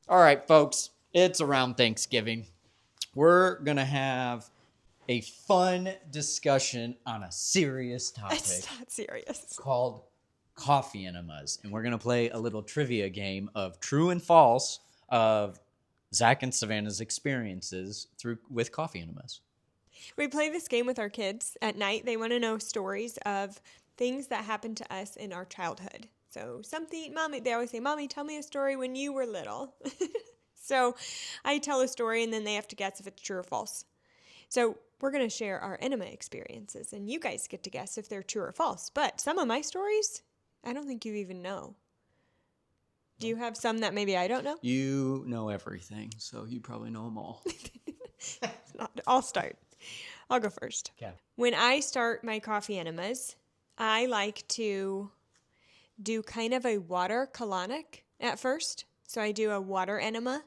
All right, folks, it's around Thanksgiving. We're going to have a fun discussion on a serious topic. It's not serious. Called Coffee Enemas. And we're going to play a little trivia game of true and false of Zach and Savannah's experiences with coffee enemas. We play this game with our kids at night. They want to know stories of things that happened to us in our childhood. So they always say, Mommy, tell me a story when you were little. So I tell a story and then they have to guess if it's true or false. So we're going to share our enema experiences and you guys get to guess if they're true or false. But some of my stories, I don't think you even know. Do you have some that maybe I don't know? You know everything, so you probably know them all. I'll start. I'll go first. Okay. When I start my coffee enemas, I like to do kind of a water colonic at first. So I do a water enema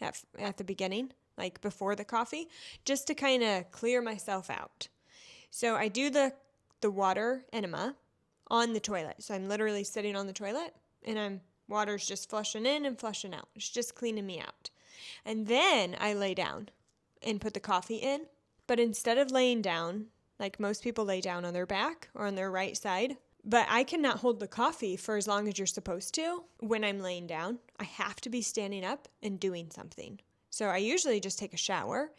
at the beginning, like before the coffee, just to kind of clear myself out. So I do the water enema on the toilet. So I'm literally sitting on the toilet and water's just flushing in and flushing out. It's just cleaning me out. And then I lay down and put the coffee in. But instead of laying down, like most people lay down on their back or on their right side, but I cannot hold the coffee for as long as you're supposed to when I'm laying down. I have to be standing up and doing something. So I usually just take a shower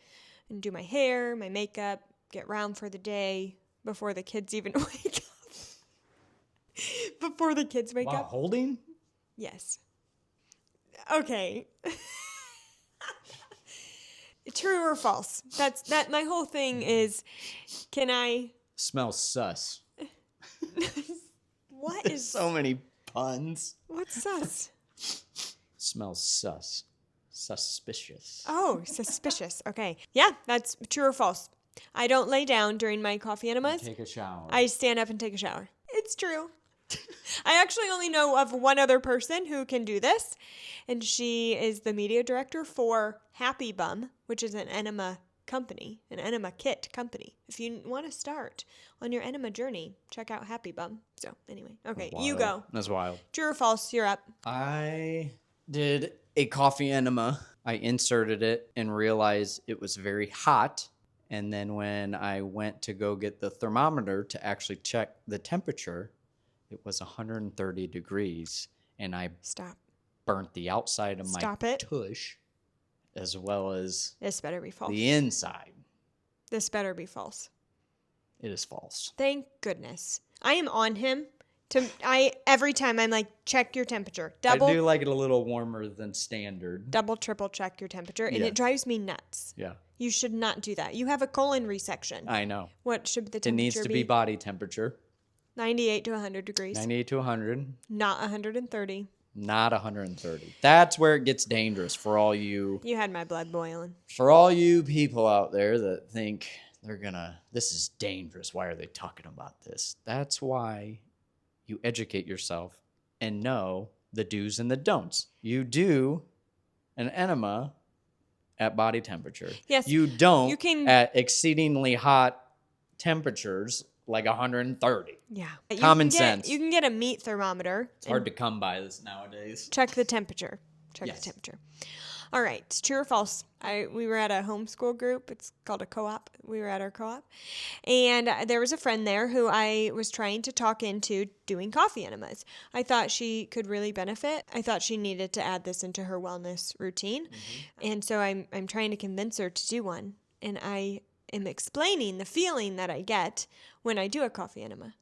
and do my hair, my makeup, get round for the day before the kids even wake up. Before the kids wake up. Holding? Yes. Okay. True or false? That my whole thing is, can I... Smells sus. What There's is... so many puns. What's sus? Smells sus. Suspicious. Oh, suspicious. Okay. Yeah, that's true or false. I don't lay down during my coffee enemas. Take a shower. I stand up and take a shower. It's true. I actually only know of one other person who can do this, and she is the media director for Happy Bum, which is an enema company, an enema kit company. If you want to start on your enema journey, check out Happy Bum. So anyway, okay, you go. That's wild. True or false? You're up. I did a coffee enema. I inserted it and realized it was very hot. And then when I went to go get the thermometer to actually check the temperature, it was 130 degrees. And I burnt the outside of my tush as well as this better be false. The inside. This better be false. It is false. Thank goodness. I am on him. Every time I'm like, check your temperature. I do like it a little warmer than standard. Double, triple check your temperature, and it drives me nuts. Yeah. You should not do that. You have a colon resection. I know. What should the temperature be? It needs to be body temperature. 98 to 100 degrees. 98 to 100. Not 130. Not 130. That's where it gets dangerous for all you... You had my blood boiling. For all you people out there that think this is dangerous. Why are they talking about this? That's why you educate yourself and know the do's and the don'ts. You do an enema at body temperature. Yes. You don't at exceedingly hot temperatures like 130. Yeah. Common sense. You can get a meat thermometer. It's hard to come by this nowadays. Check the temperature. The temperature. All right. True or false? We were at a homeschool group. It's called a co-op. We were at our co-op. And there was a friend there who I was trying to talk into doing coffee enemas. I thought she could really benefit. I thought she needed to add this into her wellness routine. Mm-hmm. And so I'm trying to convince her to do one. And I am explaining the feeling that I get when I do a coffee enema.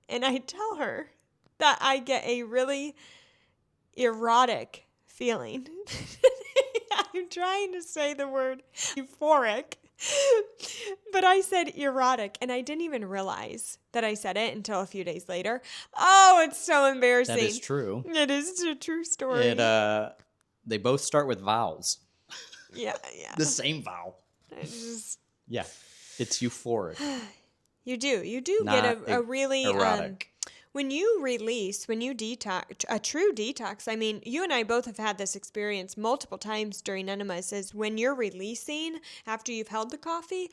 And I tell her that I get a really erotic feeling. I'm trying to say the word euphoric, but I said erotic, and I didn't even realize that I said it until a few days later. Oh, it's so embarrassing. That is true. It is a true story. They both start with vowels. Yeah. The same vowel. Yeah, it's euphoric. You do Not get a really erotic. When you detox, a true detox, I mean, you and I both have had this experience multiple times during enemas, is when you're releasing after you've held the coffee,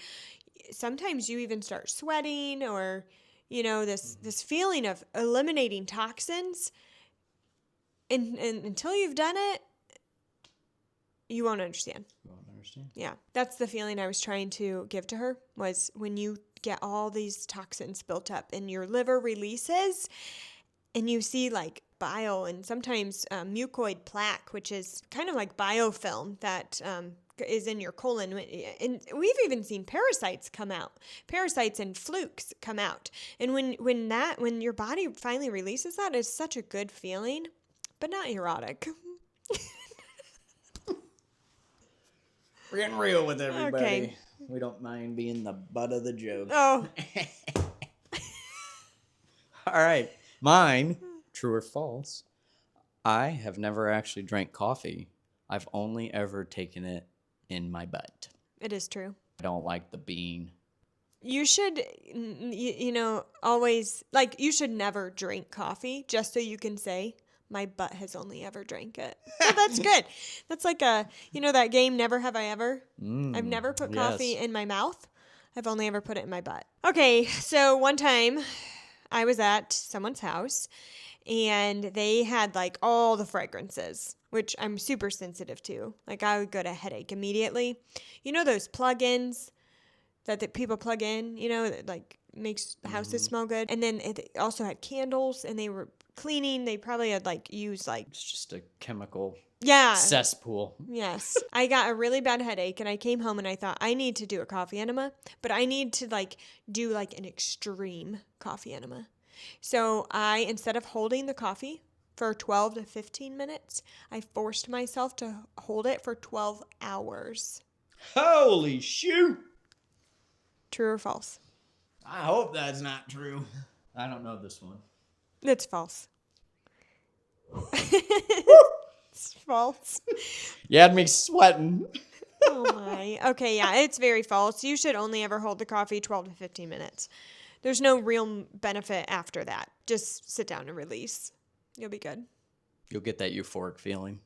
sometimes you even start sweating or, this feeling of eliminating toxins. And until you've done it, You won't understand. You won't understand. Yeah. That's the feeling I was trying to give to her, was when you get all these toxins built up and your liver releases and you see like bile and sometimes mucoid plaque, which is kind of like biofilm that is in your colon. And we've even seen parasites come out, parasites and flukes come out. And when your body finally releases that, it's such a good feeling, but not erotic. We're getting real with everybody. Okay. We don't mind being the butt of the joke. Oh, All right. Mine, true or false? I have never actually drank coffee. I've only ever taken it in my butt. it is true. I don't like the bean. You should, always, like, you should never drink coffee just so you can say, my butt has only ever drank it. Well, that's good. That's like that game, Never Have I Ever? I've never put coffee yes. in my mouth. I've only ever put it in my butt. Okay, so one time I was at someone's house and they had like all the fragrances, which I'm super sensitive to. Like I would get a headache immediately. You know those plug-ins that people plug in, that like makes the houses smell good. And then it also had candles and they were cleaning. They probably had used It's just a chemical yeah. cesspool. Yes. I got a really bad headache and I came home and I thought I need to do a coffee enema, but I need to do an extreme coffee enema. So instead of holding the coffee for 12 to 15 minutes, I forced myself to hold it for 12 hours. Holy shoot! True or false? I hope that's not true. I don't know this one. It's false. It's false. You had me sweating. Oh my. Okay, yeah, it's very false. You should only ever hold the coffee 12 to 15 minutes. There's no real benefit after that. Just sit down and release. You'll be good. You'll get that euphoric feeling.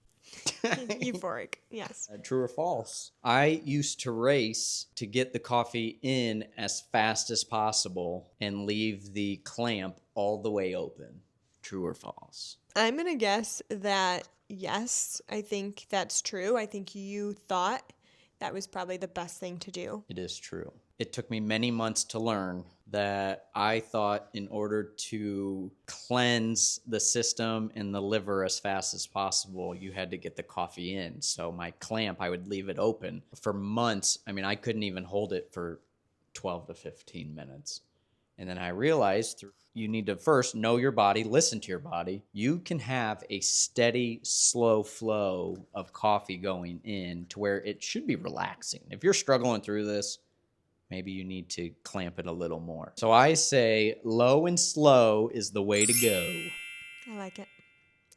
Euphoric, yes. True or false? I used to race to get the coffee in as fast as possible and leave the clamp all the way open. True or false? I'm going to guess that yes, I think that's true. I think you thought that was probably the best thing to do. It is true. It took me many months to learn that I thought in order to cleanse the system and the liver as fast as possible, you had to get the coffee in. So my clamp, I would leave it open for months. I mean, I couldn't even hold it for 12 to 15 minutes. And then I realized you need to first know your body, listen to your body. You can have a steady, slow flow of coffee going in to where it should be relaxing. If you're struggling through this, maybe you need to clamp it a little more. So I say low and slow is the way to go. I like it.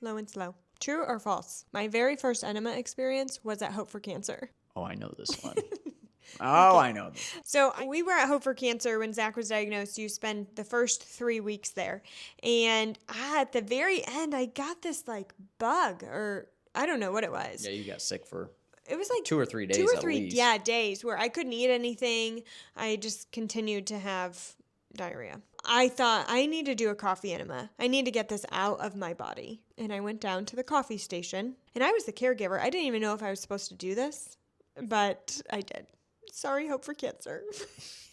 Low and slow. True or false? My very first enema experience was at Hope for Cancer. Oh, I know this one. Oh, I know this. So we were at Hope for Cancer when Zach was diagnosed. You spend the first 3 weeks there. And at the very end, I got this bug, or I don't know what it was. Yeah, you got sick for... It was 2 or 3 days 2 or at 3 least. days where I couldn't eat anything. I just continued to have diarrhea. I thought I need to do a coffee enema. I need to get this out of my body. And I went down to the coffee station and I was the caregiver. I didn't even know if I was supposed to do this, but I did. Sorry, Hope for Cancer.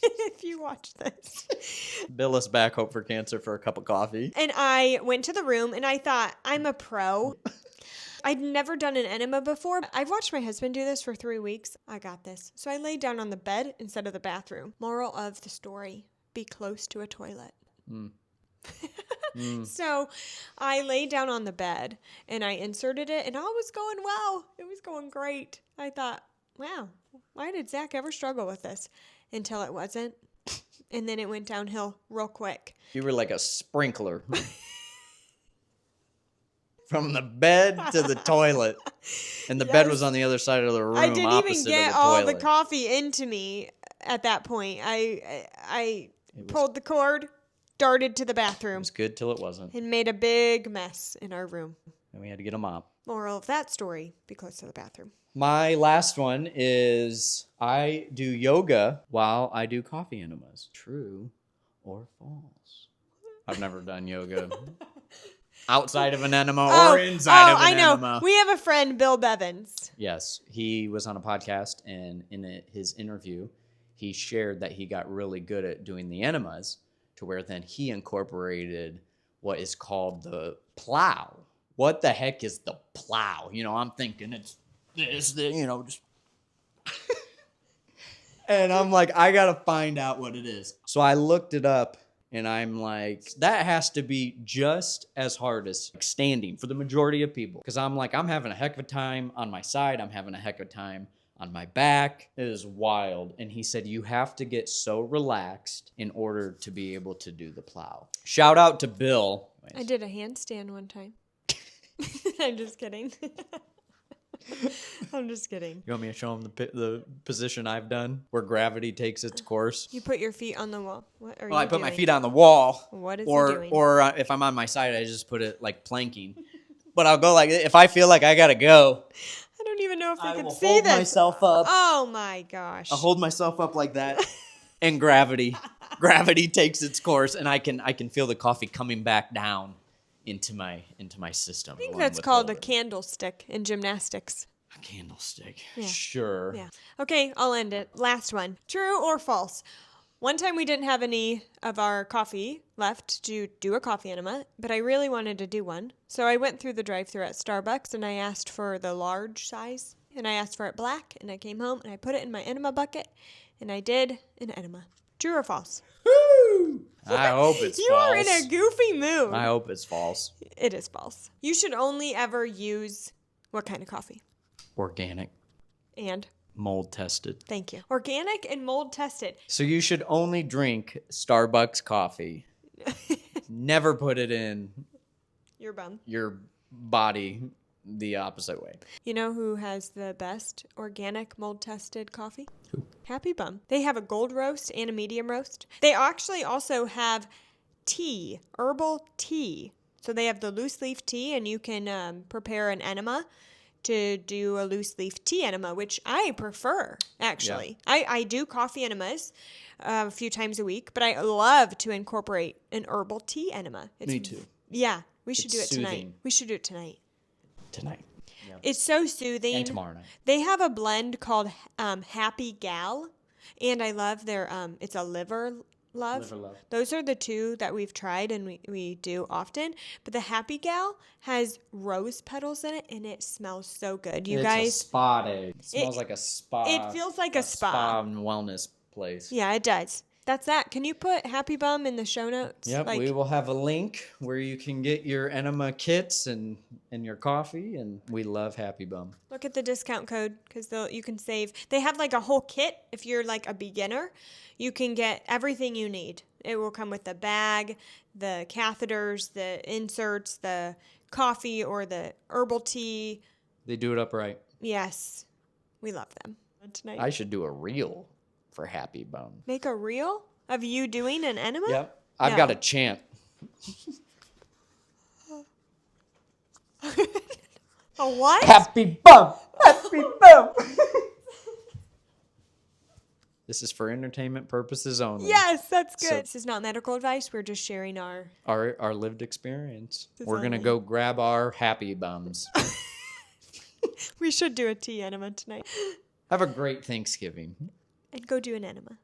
If you watch this. Bill us back, Hope for Cancer, for a cup of coffee. And I went to the room and I thought, I'm a pro. I'd never done an enema before. I've watched my husband do this for 3 weeks. I got this. So I laid down on the bed instead of the bathroom. Moral of the story, be close to a toilet. So I laid down on the bed and I inserted it and all was going well. It was going great. I thought, wow, why did Zach ever struggle with this? Until it wasn't. And then it went downhill real quick. You were like a sprinkler. From the bed to the toilet. And the bed was on the other side of the room. I didn't even get all the toilet. coffee into me at that point. I pulled the cord, darted to the It bathroom, was good till it wasn't. and made a big mess in our room. And we had to get a mop. Moral of that story, be close to the bathroom. My last one is I do yoga while I do coffee enemas. True or false? I've never done yoga. outside of an enema or inside of an I know. enema. We have a friend, Bill Bevins. Yes, he was on a podcast, and his interview, he shared that he got really good at doing the enemas, to where then he incorporated what is called the plow. What the heck is the plow? I'm thinking it's this, just. And I'm like, I gotta find out what it is. So I looked it up, and I'm like, that has to be just as hard as standing for the majority of people. Because I'm like, I'm having a heck of a time on my side. I'm having a heck of a time on my back. It is wild. And he said, you have to get so relaxed in order to be able to do the plow. Shout out to Bill. I did a handstand one time. I'm just kidding. I'm just kidding. You want me to show him the position I've done where gravity takes its course? You put your feet on the wall. What are you I put doing? my feet on the wall. What is he or doing? or if I'm on my side, I just put it like planking. But I'll go like, if I feel like I gotta go, I don't even know if I they can will see hold this. myself up. Oh my gosh. I'll hold myself up like that, and gravity takes its course, and I can feel the coffee coming back down into my system. I think that's called a candlestick in gymnastics. A candlestick. Yeah. Sure. Yeah. Okay, I'll end it. Last one. True or false? One time we didn't have any of our coffee left to do a coffee enema, but I really wanted to do one. So I went through the drive-thru at Starbucks and I asked for the large size, and I asked for it black, and I came home and I put it in my enema bucket, and I did an enema. True or false? Woo! I hope it's You false. are in a goofy mood. I hope it's false. It is false. You should only ever use what kind of coffee? Organic. And? Mold tested. Thank you. Organic and mold tested. So you should only drink Starbucks coffee. Never put it in Your bum. your body the opposite way. You know who has the best organic mold tested coffee? Who? Happy Bum. They have a gold roast and a medium roast. They actually also have tea, herbal tea. So they have the loose leaf tea, and you can prepare an enema to do a loose leaf tea enema, which I prefer, actually. Yeah. I do coffee enemas a few times a week, but I love to incorporate an herbal tea enema. Me too. Yeah, we should do it soothing. tonight. We should do it tonight. Tonight. Yeah. It's so soothing. And tomorrow night. They have a blend called Happy Gal, and I love their, it's a liver love. Those are the two that we've tried and we do often. But the Happy Gal has rose petals in it, and it smells so good. You guys, a spa day. It smells like a spa. It feels like a spa and wellness place. Yeah, it does. That's that. Can you put Happy Bum in the show notes? Yep, we will have a link where you can get your enema kits and your coffee, and we love Happy Bum. Look at the discount code because you can save. They have like a whole kit. If you're like a beginner, you can get everything you need. It will come with the bag, the catheters, the inserts, the coffee or the herbal tea. They do it upright. Yes, we love them. Tonight. I should do a reel for Happy Bum. Make a reel of you doing an enema? Yep. I've got a chant. A what? Happy Bum! Happy Bum! This is for entertainment purposes only. Yes, that's good. So, this is not medical advice. We're just sharing our lived experience. We're going to go grab our Happy Bums. We should do a tea enema tonight. Have a great Thanksgiving. And go do an enema.